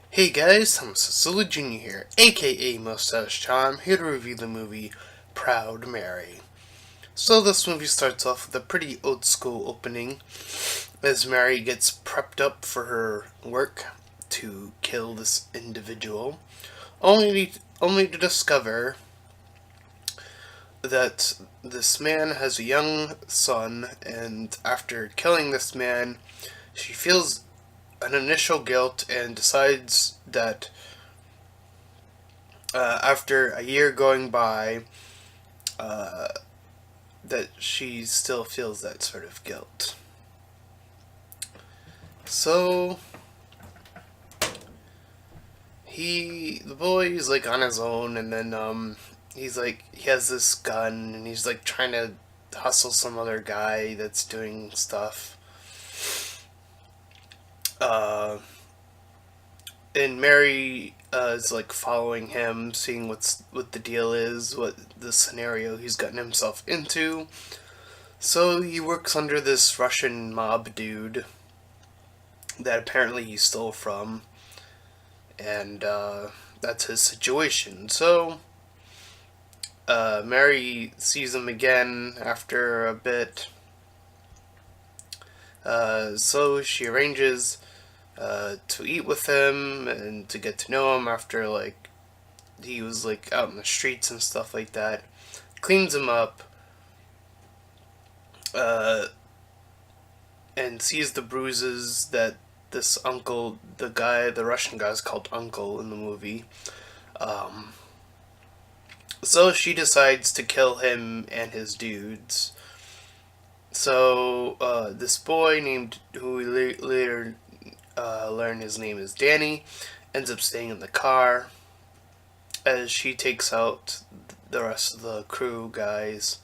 Hey guys, I'm Cecilia Jr. here, aka Mustached. I'm here to review the movie Proud Mary. So this movie starts off with a pretty old school opening as Mary gets prepped up for her work to kill this individual, only to discover that this man has a young son, and after killing this man, she feels an initial guilt and decides that after a year going by, uh, that she still feels that sort of guilt. So the boy is like on his own, and then he's like he has this gun, and he's like trying to hustle some other guy that's doing stuff. Uh, and Mary is like following him, seeing what the deal is, what the scenario he's gotten himself into. So he works under this Russian mob dude that apparently he stole from, and that's his situation. So Mary sees him again after a bit. So she arranges to eat with him and to get to know him after like he was like out in the streets and stuff like that. Cleans him up. Uh, and sees the bruises that this uncle, the Russian guy, is called Uncle in the movie. Um, so she decides to kill him and his dudes. So this boy named, who we later learn his name is Danny, ends up staying in the car as she takes out the rest of the crew guys.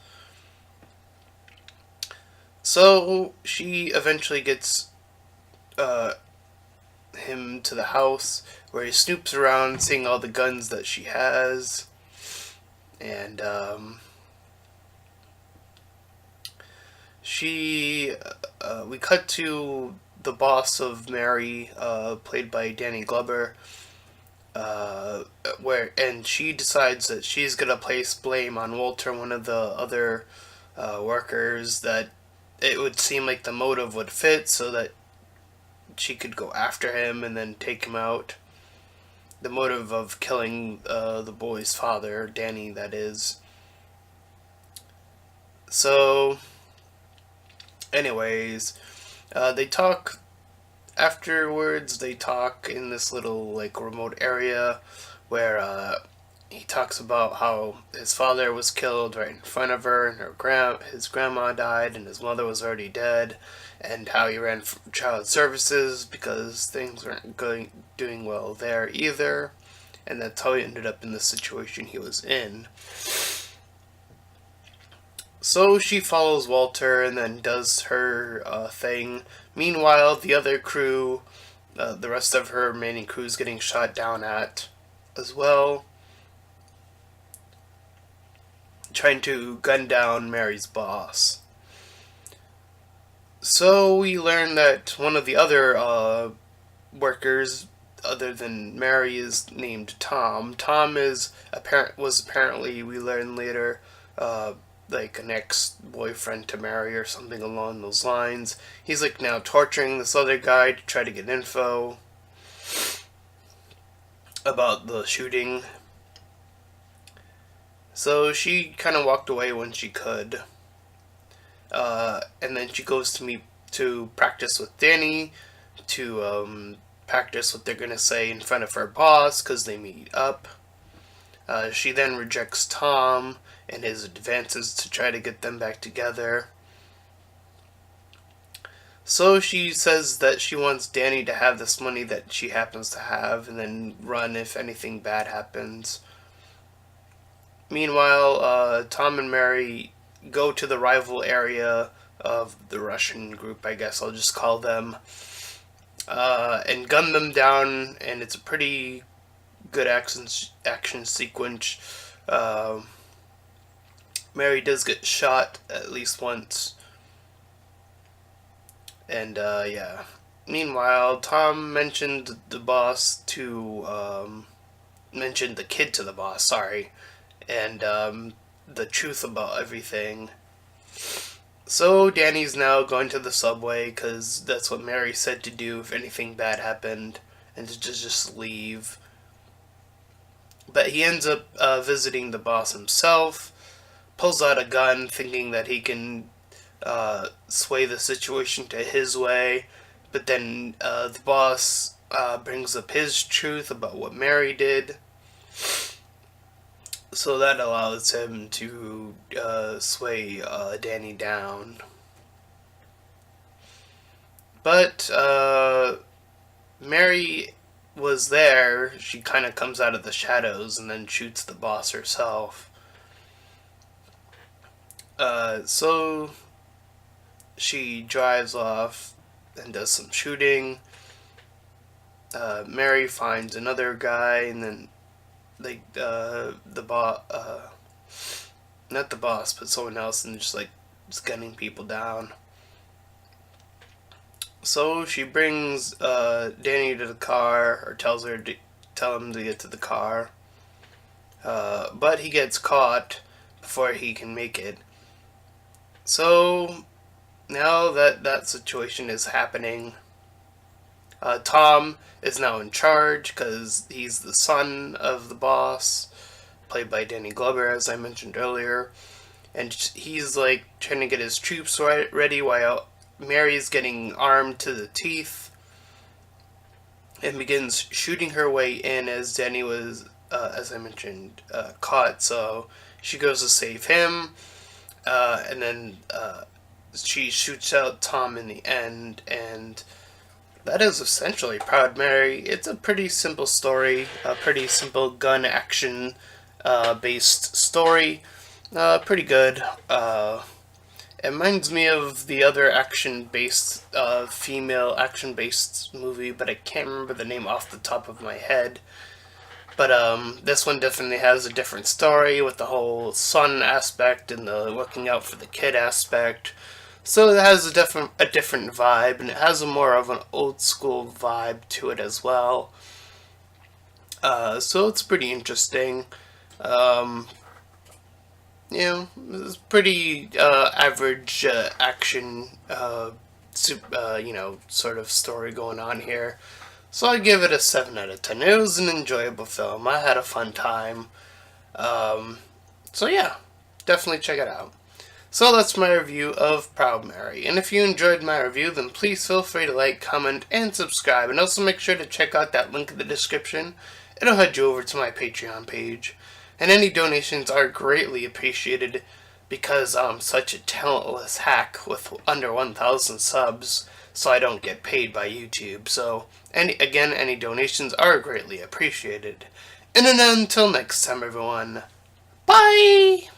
So she eventually gets uh, him to the house where he snoops around, seeing all the guns that she has, and we cut to the boss of Mary, played by Danny Glover, and she decides that she's gonna place blame on Walter, one of the other workers, that it would seem like the motive would fit, so that she could go after him and then take him out. The motive of killing the boy's father, Danny, that is. So, anyways, they talk. Afterwards, they talk in this little like remote area where he talks about how his father was killed right in front of her, and his grandma died, and his mother was already dead, and how he ran for child services because things weren't doing well there either, and that's how he ended up in the situation he was in. So she follows Walter and then does her thing. Meanwhile, the other crew, the rest of her remaining crew, is getting shot down at as well, trying to gun down Mary's boss. So we learn that one of the other workers, other than Mary, is named Tom. Tom was apparently, we learn later, like an ex-boyfriend to Mary or something along those lines. He's like now torturing this other guy to try to get info about the shooting. So she kind of walked away when she could. And then she goes to practice with Danny, to practice what they're gonna say in front of her boss because they meet up. She then rejects Tom and his advances to try to get them back together. So she says that she wants Danny to have this money that she happens to have and then run if anything bad happens. Meanwhile, Tom and Mary go to the rival area of the Russian group, I guess I'll just call them, and gun them down, and it's a pretty good action sequence. Mary does get shot at least once, and yeah. Meanwhile, Tom mentioned the boss to mentioned the kid to the boss. Sorry, and the truth about everything. So Danny's now going to the subway because that's what Mary said to do if anything bad happened, and to just leave. But he ends up visiting the boss himself, pulls out a gun thinking that he can sway the situation to his way. But then the boss brings up his truth about what Mary did. So that allows him to sway Danny down. But Mary was there. She kind of comes out of the shadows and then shoots the boss herself. So she drives off and does some shooting. Mary finds another guy, and then the boss, not the boss, but someone else, and just gunning people down. So she brings Danny to the car, or tell him to get to the car. But he gets caught before he can make it. So now that situation is happening, Tom is now in charge because he's the son of the boss, played by Danny Glover, as I mentioned earlier. And he's like trying to get his troops ready while Mary's getting armed to the teeth and begins shooting her way in as Danny was, as I mentioned, caught. So she goes to save him, and then she shoots out Tom in the end, and that is essentially Proud Mary. It's a pretty simple story, a pretty simple gun action based story. Pretty good. It reminds me of the other action-based, female action-based movie, but I can't remember the name off the top of my head. But this one definitely has a different story with the whole son aspect and the looking out for the kid aspect. So it has a different vibe, and it has a more of an old school vibe to it as well. So it's pretty interesting. It's pretty average action, sort of story going on here. So I give it a 7 out of 10. It was an enjoyable film. I had a fun time. So yeah, definitely check it out. So that's my review of Proud Mary. And if you enjoyed my review, then please feel free to like, comment, and subscribe. And also make sure to check out that link in the description. It'll head you over to my Patreon page. And any donations are greatly appreciated because I'm such a talentless hack with under 1,000 subs, so I don't get paid by YouTube. So, any donations are greatly appreciated. And then until next time, everyone, bye!